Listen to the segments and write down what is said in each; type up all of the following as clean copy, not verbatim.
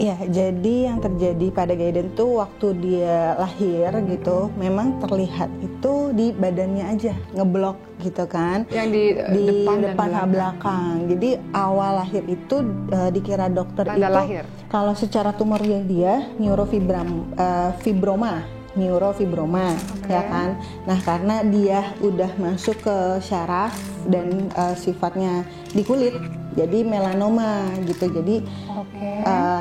Ya, jadi yang terjadi pada Gaiden tuh waktu dia lahir gitu, memang terlihat itu di badannya aja ngeblok gitu kan. Yang di depan dan belakang. Jadi awal lahir itu dikira dokter tanda itu lahir. kalau secara tumornya dia neurofibroma, ya kan. Nah, karena dia udah masuk ke syaraf dan sifatnya di kulit, jadi melanoma gitu. Jadi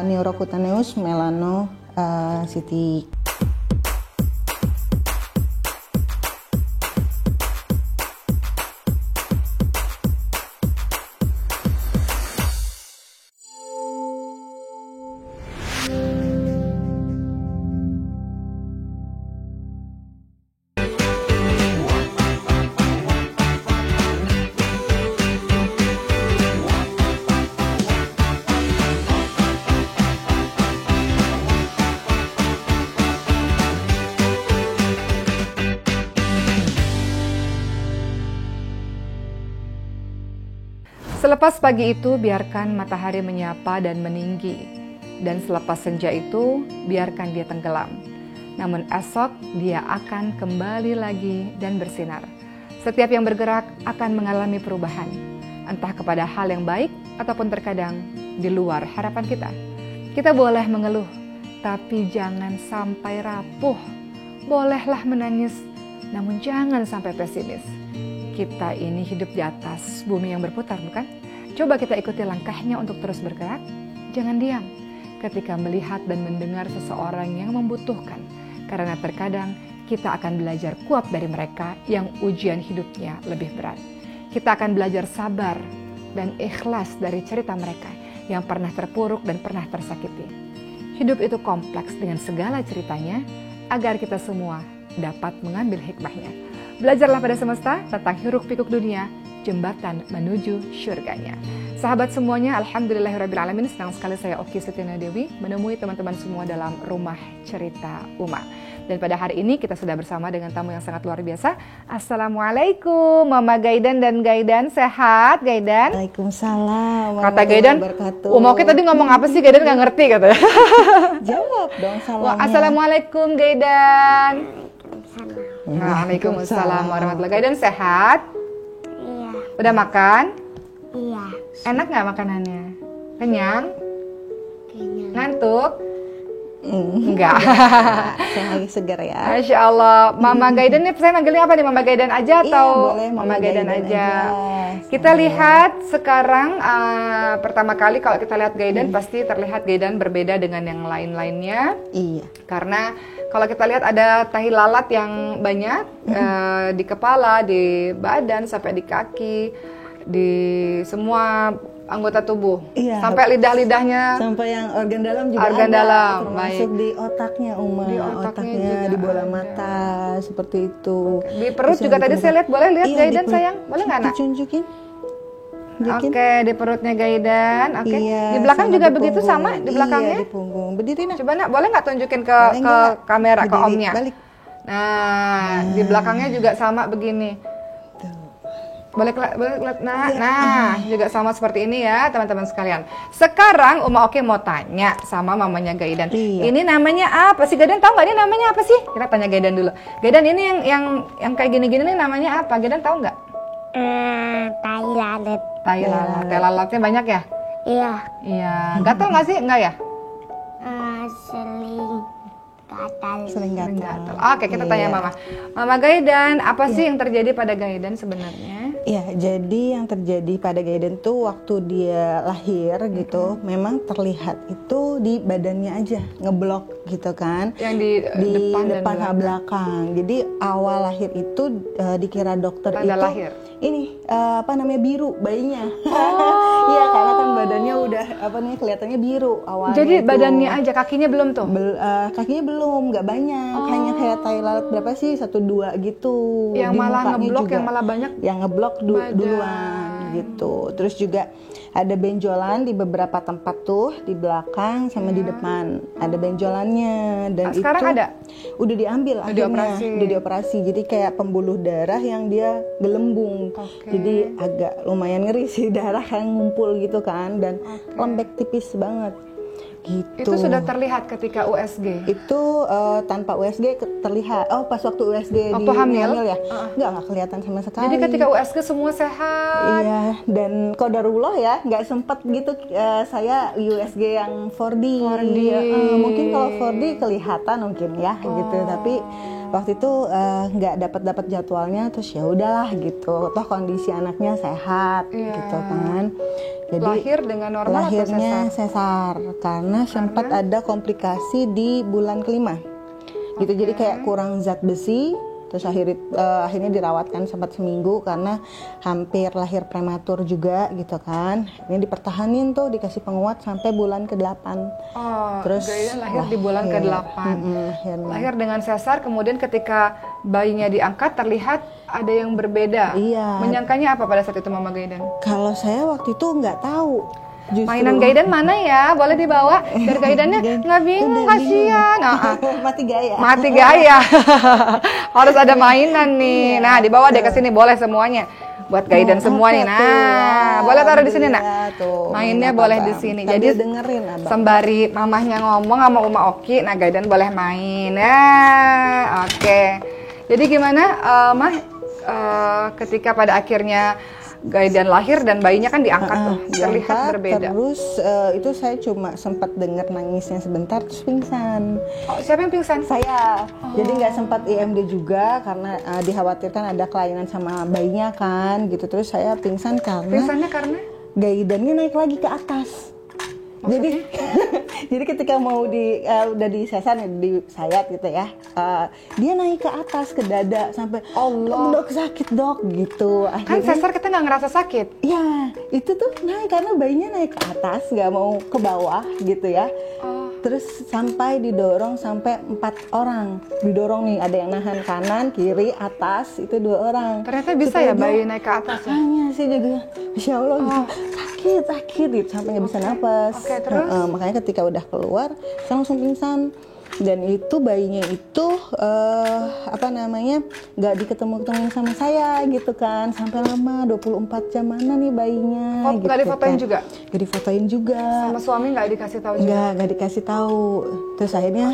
neurocutaneous melanocytic. Selepas pagi itu, biarkan matahari menyapa dan meninggi. Dan selepas senja itu, biarkan dia tenggelam. Namun esok, dia akan kembali lagi dan bersinar. Setiap yang bergerak akan mengalami perubahan. Entah kepada hal yang baik, ataupun terkadang di luar harapan kita. Kita boleh mengeluh, tapi jangan sampai rapuh. Bolehlah menangis, namun jangan sampai pesimis. Kita ini hidup di atas bumi yang berputar, bukan? Coba kita ikuti langkahnya untuk terus bergerak. Jangan diam ketika melihat dan mendengar seseorang yang membutuhkan. Karena terkadang kita akan belajar kuat dari mereka yang ujian hidupnya lebih berat. Kita akan belajar sabar dan ikhlas dari cerita mereka yang pernah terpuruk dan pernah tersakiti. Hidup itu kompleks dengan segala ceritanya agar kita semua dapat mengambil hikmahnya. Belajarlah pada semesta tentang hiruk pikuk dunia, jembatan menuju syurganya. Sahabat semuanya, alhamdulillahirrabbilalamin, senang sekali saya Oki Setiana Dewi menemui teman-teman semua dalam Rumah Cerita Uma. Dan pada hari ini kita sudah bersama dengan tamu yang sangat luar biasa. Assalamualaikum Mama Gaiden dan Gaidan, sehat Gaidan? Waalaikumsalam. Kata Gaidan, Uma Oki tadi ngomong apa sih? Gaidan gak ngerti katanya. Jawab dong salamnya. Assalamualaikum Gaidan. Waalaikumsalam warahmatullahi wabarakatuh. Gaidan sehat? Iya. Udah makan? Iya. Enak gak makanannya? Kenyang? Kenyang. Ngantuk? Enggak. Saya lagi segar ya. Masya Allah. Mama Gaidan nih, saya manggilnya apa nih? Mama Gaidan aja atau boleh, Mama Gaidan aja? Kita Boleh. lihat sekarang pertama kali kalau kita lihat Gaidan pasti terlihat Gaidan berbeda dengan yang lain-lainnya. Iya. Karena kalau kita lihat ada tahi lalat yang banyak di kepala, di badan, sampai di kaki, di semua anggota tubuh. Iya. Sampai lidah-lidahnya. Sampai yang organ dalam juga Organ ada, dalam, termasuk baik. di otaknya Uma. Di otaknya juga di bola ada. mata, seperti itu. Di perut Bisa juga tadi ditemukan. saya lihat, boleh lihat Iya, Gaidan di perut. sayang? Boleh nggak nak? Ditunjukin. Oke, di perutnya Gaidan. Oke. Iya, Di belakang sama juga di begitu punggung. sama di belakangnya? Iya, di punggung. Berdiri nak. Coba nak, boleh nggak tunjukin ke Boleh nggak? kamera, ke Berdiri, omnya? balik. Nah, di belakangnya juga sama begini. Boleh lihat nah, juga sama seperti ini ya teman-teman sekalian. Sekarang Uma Oki mau tanya sama mamanya Gaidan. Iya. Ini namanya apa sih? Gaidan tahu nggak ini namanya apa sih? Kita tanya Gaidan dulu. Gaidan ini yang kayak gini-gini nih namanya apa? Gaidan tahu nggak? Tai lalat. Tai lalat. Tai lalatnya banyak ya? Iya. Iya. Gatal nggak sih? Enggak ya? Seling gatal. Sering gatal. Gatal. Oke, kita tanya Iya. Mama. Mama Gaidan, apa sih yang terjadi pada Gaidan sebenarnya? Ya, jadi yang terjadi pada Gaiden tuh waktu dia lahir gitu, memang terlihat itu di badannya aja ngeblok gitu kan. Yang di depan dan belakang. Jadi awal lahir itu dikira dokter tanda itu lahir. ini biru bayinya. Iya, karena kan badannya udah kelihatannya biru awalnya. Jadi itu. badannya aja, kakinya belum tuh? Kakinya belum, nggak banyak, hanya kayak tai lalat berapa sih, 1-2 gitu. Yang Di malah mukanya ngeblok, juga. yang malah banyak Yang ngeblok badan. duluan gitu. Terus juga ada benjolan di beberapa tempat tuh, di belakang sama di depan ada benjolannya. Dan sekarang itu ada? udah diambil akhirnya, dioperasi. udah dioperasi. Jadi kayak pembuluh darah yang dia gelembung. Oke. Jadi agak lumayan ngeri sih, darah yang ngumpul gitu kan, dan lembek tipis banget. gitu. Itu sudah terlihat ketika USG? Itu tanpa USG terlihat. Oh, pas waktu USG waktu hamil ya? Nggak kelihatan sama sekali. Jadi ketika USG semua sehat? Iya, dan qadarullah ya, nggak sempat gitu saya USG yang 4D. Mungkin kalau 4D kelihatan mungkin ya gitu, tapi waktu itu nggak dapat jadwalnya, terus ya udahlah gitu. Toh kondisi anaknya sehat gitu kan. Jadi lahir dengan normal lahirnya atau sesar karena sempat ada komplikasi di bulan kelima. Gitu. Jadi kayak kurang zat besi, terus akhirnya dirawatkan sempat seminggu karena hampir lahir prematur juga gitu kan. Ini dipertahanin tuh, dikasih penguat sampai bulan ke-8. Terus lahir di bulan ke-8. Lahir dengan sesar, kemudian ketika bayinya diangkat terlihat ada yang berbeda. Iya. Menyangkanya apa pada saat itu Mama Gaidan? Kalau saya waktu itu nggak tahu. Justru. Mainan Gaidan mana ya? Boleh dibawa? Biar Gaidannya nggak bingung, kasihan. Mati gaya. Mati gaya. Harus ada mainan nih. Nah, dibawa deh ke sini, boleh semuanya. Buat Gaidan semua nih. Nah, boleh taruh di sini, Nak. Mainnya boleh di sini. Jadi dengerin, Abang. sembari mamahnya ngomong sama Uma Oki, nah Gaidan boleh main. Nah, oke. Jadi gimana, Mah? Ketika pada akhirnya Gaidan lahir dan bayinya kan diangkat tuh, terlihat berbeda. Terus itu saya cuma sempat dengar nangisnya sebentar terus pingsan. Siapa yang pingsan? Saya. Jadi nggak sempat IMD juga karena dikhawatirkan ada kelainan sama bayinya kan gitu. Terus saya pingsan Pingsannya karena Gaidannya naik lagi ke atas. Jadi ketika mau udah di sesar di sayat gitu ya, dia naik ke atas ke dada sampai dok sakit dok gitu. Kan sesar kita nggak ngerasa sakit. Iya, itu tuh naik karena bayinya naik ke atas nggak mau ke bawah gitu ya. Terus sampai didorong sampai 4 orang didorong nih, ada yang nahan kanan, kiri, atas, itu 2 orang. Ternyata bisa ya bayi naik ke atas ya? Hanya sih juga, Masya Allah gitu, sakit gitu sampai nggak bisa napas. Terus? Makanya ketika udah keluar, saya langsung pingsan. Dan itu bayinya itu nggak diketemu-ketemuin sama saya gitu kan, sampai lama 24 jam mana nih bayinya. Gitu nggak difotoin kan. juga? Nggak difotoin juga. Sama suami nggak dikasih tahu juga? Nggak dikasih tahu. Terus akhirnya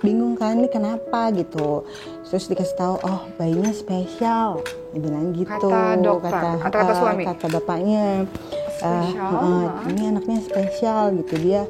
bingung kan ini kenapa gitu. Terus dikasih tahu, oh bayinya spesial, dia bilang gitu. Kata dokter, kata suami? Kata bapaknya. Ini anaknya spesial gitu, dia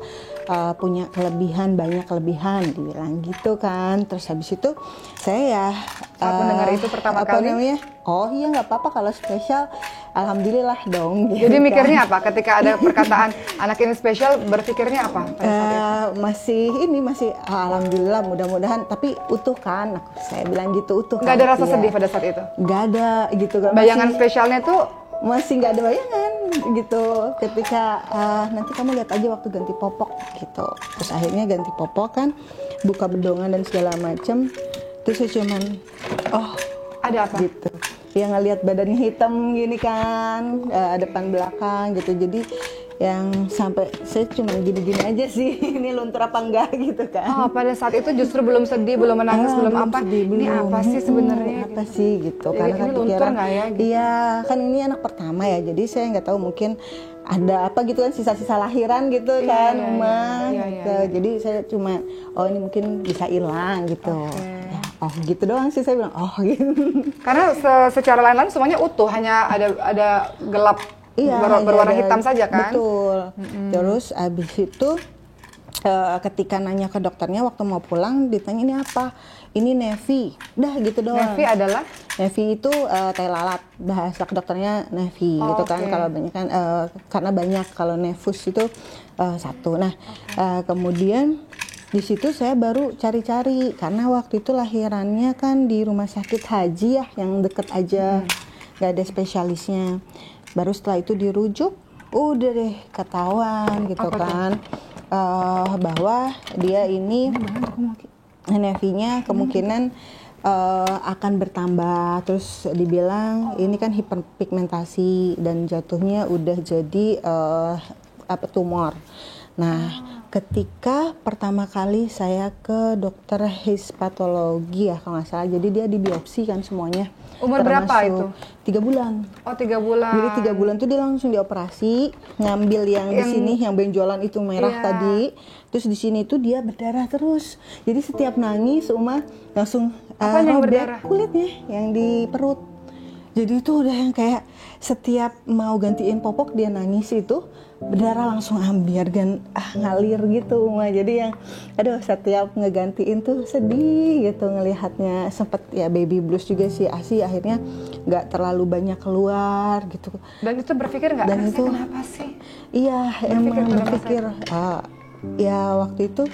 punya banyak kelebihan, dibilang gitu kan. Terus habis itu saya saat mendengar itu pertama kali oh iya nggak apa-apa kalau spesial, alhamdulillah dong gitu. Jadi mikirnya apa ketika ada perkataan anak ini spesial, berpikirnya apa pada saat itu? masih alhamdulillah, mudah-mudahan, tapi utuh kan, saya bilang gitu, utuh. Nggak ada rasa sedih pada saat itu? Nggak ada gitu kan. Bayangan spesialnya tuh masih nggak ada bayangan gitu. Ketika nanti kamu lihat aja waktu ganti popok gitu. Terus akhirnya ganti popok kan, buka bedongan dan segala macem. Terus saya cuman ada apa gitu ya, ngelihat badannya hitam gini kan, depan belakang gitu. Jadi yang sampai saya cuma gini-gini aja sih, ini luntur apa enggak gitu kan. Pada saat itu justru belum sedih, belum menangis, belum apa sedih, ini apa sih sebenarnya apa gitu sih gitu. Jadi karena kan luntur nggak ya gitu? Iya kan, ini anak pertama ya, jadi saya nggak tahu, mungkin ada apa gitu kan, sisa-sisa lahiran gitu kan, gitu. Jadi saya cuma ini mungkin bisa hilang gitu. Gitu doang sih, saya bilang gitu. Karena secara lain-lain semuanya utuh, hanya ada gelap. Iya, berwarna hitam saja kan? Betul. Terus abis itu ketika nanya ke dokternya waktu mau pulang, ditanya ini apa? Ini nevi. Dah gitu doang. Nevi adalah? Nevi itu tai lalat. Bahasa dokternya nevi gitu kan. Kalau banyak kan karena banyak, kalau nevus itu 1. Nah, kemudian di situ saya baru cari-cari karena waktu itu lahirannya kan di rumah sakit haji ya, yang deket aja, nggak ada spesialisnya. Baru setelah itu dirujuk, udah deh ketahuan gitu kan, bahwa dia ini nevinya kemungkinan akan bertambah. Terus dibilang ini kan hiperpigmentasi dan jatuhnya udah jadi tumor. Nah, ketika pertama kali saya ke dokter histopatologi ya kalau nggak salah. Jadi dia dibiopsi kan semuanya. Umur berapa itu? 3 bulan. Oh, 3 bulan. Jadi 3 bulan tuh dia langsung dioperasi, ngambil yang di sini, yang benjolan itu merah tadi. Terus di sini tuh dia berdarah terus. Jadi setiap nangis Uma langsung yang berdarah? Kulitnya yang di perut. Jadi itu udah yang kayak setiap mau gantiin popok dia nangis itu berdarah langsung ambiar dan ngalir gitu Uma. Jadi yang aduh setiap ngegantiin tuh sedih gitu ngelihatnya. Sempet ya baby blues juga sih Asi akhirnya nggak terlalu banyak keluar gitu. Dan itu berpikir nggak? Dan itu kenapa sih? Iya emang berpikir ya waktu itu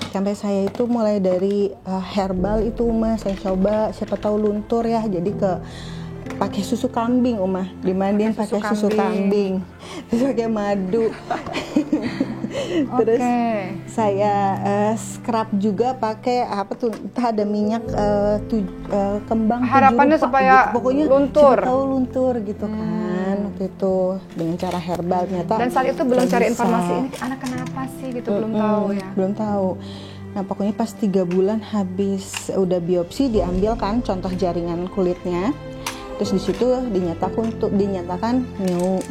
sampai saya itu mulai dari herbal itu Uma saya coba siapa tahu luntur ya jadi ke pakai susu kambing Uma dimandiin pakai susu kambing terus pakai madu terus saya scrub juga pakai apa tuh entah ada minyak kembang harapannya supaya gitu. Pokoknya luntur tahu luntur gitu kan waktu itu dengan cara herbal ternyata dan saat itu belum cari informasi ini anak kenapa sih gitu belum tahu ya belum tahu. Nah pokoknya pas 3 bulan habis udah biopsi diambil kan contoh jaringan kulitnya. Terus di situ dinyatakan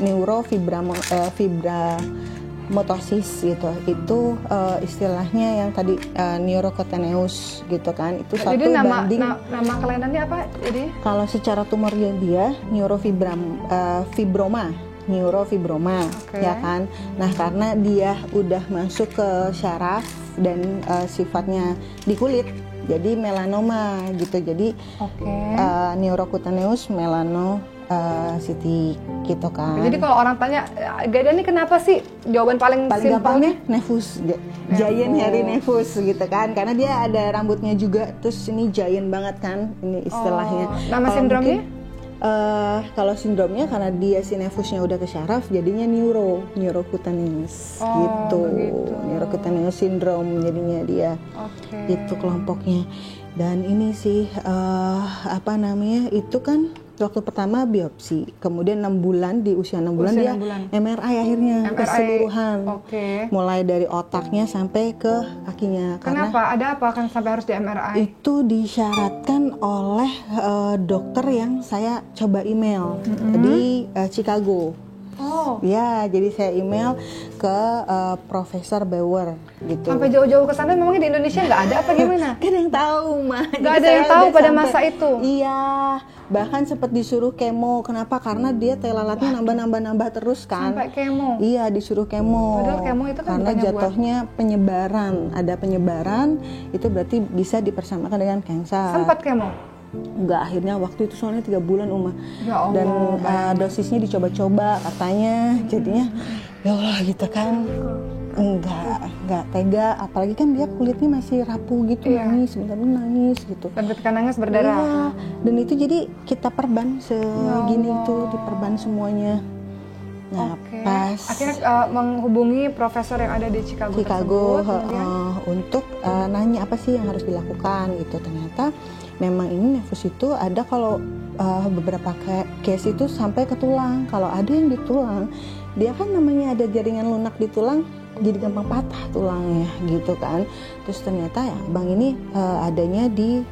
neurofibramotosis gitu. Itu istilahnya yang tadi neurocutaneous gitu kan. Itu jadi satu banding. Nama kelainannya apa? Jadi kalau secara tumornya dia neurofibroma ya kan. Nah karena dia udah masuk ke syaraf dan sifatnya di kulit. Jadi melanoma gitu, jadi neurocutaneous melanocytic gitu kan. Jadi kalau orang tanya, Gada ini kenapa sih? Jawaban paling gampangnya nevus, giant hairy nevus gitu kan. Karena dia ada rambutnya juga, terus ini giant banget kan, ini istilahnya. Nama sindromnya? Kalau sindromnya karena dia si nevusnya udah ke syaraf jadinya neurocutaneous gitu. Neurocutaneous syndrome jadinya dia itu kelompoknya. Dan ini sih itu kan waktu pertama biopsi, kemudian 6 bulan di usia 6 bulan dia MRI akhirnya keseluruhan. Mulai dari otaknya sampai ke kakinya. Kenapa? Ada apa kan sampai harus di MRI? Itu disyaratkan oleh dokter yang saya coba email di Chicago. Ya, jadi saya email ke Profesor Bauer gitu. Sampai jauh-jauh ke sana memangnya di Indonesia nggak ada apa gimana? Kan yang tahu mah. Nggak ada yang tahu pada masa itu. Iya, bahkan sempat disuruh kemo. Kenapa? Karena dia teh lalatnya nambah terus kan. Sampai kemo. Iya, disuruh kemo. Padahal kemo itu kan karena jatuhnya penyebaran. Ada penyebaran, itu berarti bisa dipersamakan dengan kanker. Sempat kemo? Enggak, akhirnya waktu itu soalnya 3 bulan Uma. Ya Allah, dan dosisnya dicoba-coba katanya jadinya ya Allah gitu kan enggak tega, apalagi kan dia kulitnya masih rapuh gitu. Nangis benar-benar nangis gitu dan ketika nangis berdarah. Dan itu jadi kita perban segini tuh diperban semuanya. Nah pas akhirnya menghubungi profesor yang ada di Chicago tersebut, untuk nanya apa sih yang harus dilakukan gitu. Ternyata memang ini nevus itu ada kalau beberapa case itu sampai ke tulang. Kalau ada yang di tulang, dia kan namanya ada jaringan lunak di tulang, jadi gampang patah tulangnya gitu kan. Terus ternyata ya bang ini adanya di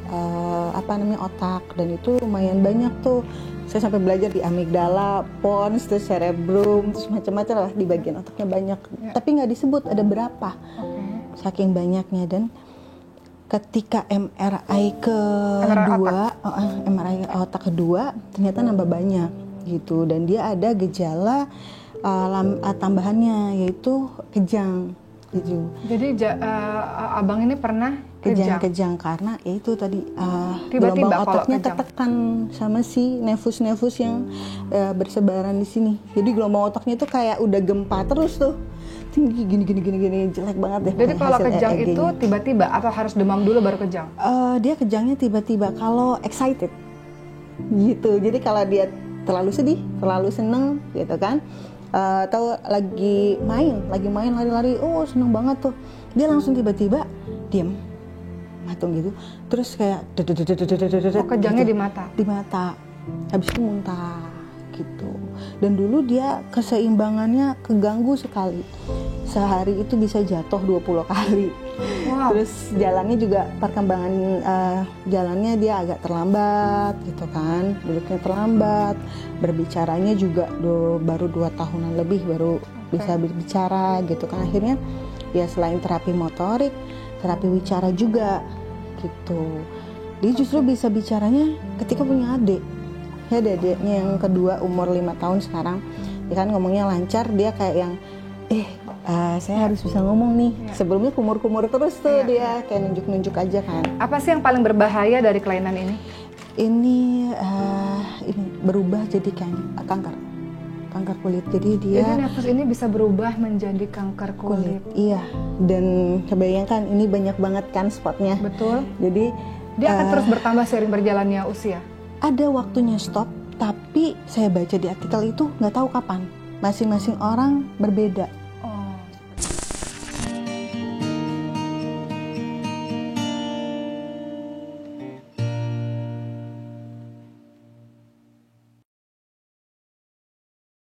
otak, dan itu lumayan banyak tuh. Saya sampai belajar di amigdala, pons, terus cerebrum, terus macam-macam lah di bagian otaknya banyak. Tapi nggak disebut ada berapa, saking banyaknya. Dan ketika MRI otak kedua ternyata nambah banyak gitu, dan dia ada gejala tambahannya yaitu kejang gitu. Jadi abang ini pernah kejang karena ya itu tadi gelombang otaknya ketekan sama si nevus-nevus yang bersebaran di sini. Jadi gelombang otaknya itu kayak udah gempa terus tuh. Tinggi gini jelek banget deh. Jadi kalau kejang itu tiba-tiba atau harus demam dulu baru kejang? Dia kejangnya tiba-tiba kalau excited gitu. Jadi kalau dia terlalu sedih, terlalu seneng gitu kan, atau lagi main lari-lari, seneng banget tuh, dia langsung tiba-tiba diam matung gitu, terus kayak kejangnya di mata, habis itu muntah gitu. Dan dulu dia keseimbangannya keganggu sekali. Sehari itu bisa jatuh 20 kali. Wow. Terus jalannya juga perkembangan jalannya dia agak terlambat gitu kan, duduknya terlambat, berbicaranya juga baru 2 tahunan lebih baru bisa berbicara gitu kan. Akhirnya ya selain terapi motorik, terapi wicara juga gitu. Dia justru bisa bicaranya ketika punya adik. Ya ada adiknya yang kedua umur 5 tahun sekarang. Dia kan ngomongnya lancar, dia kayak yang saya harus bisa ngomong nih. Sebelumnya kumur-kumur terus tuh dia kayak nunjuk-nunjuk aja kan. Apa sih yang paling berbahaya dari kelainan ini? Ini berubah jadi kanker kulit. Jadi dia Jadi nefus ini bisa berubah menjadi kanker kulit. Iya, dan kebayangkan ini banyak banget kan spotnya. Betul. Jadi Dia akan terus bertambah seiring berjalannya usia. ada waktunya stop, tapi saya baca di artikel itu nggak tahu kapan. Masing-masing orang berbeda.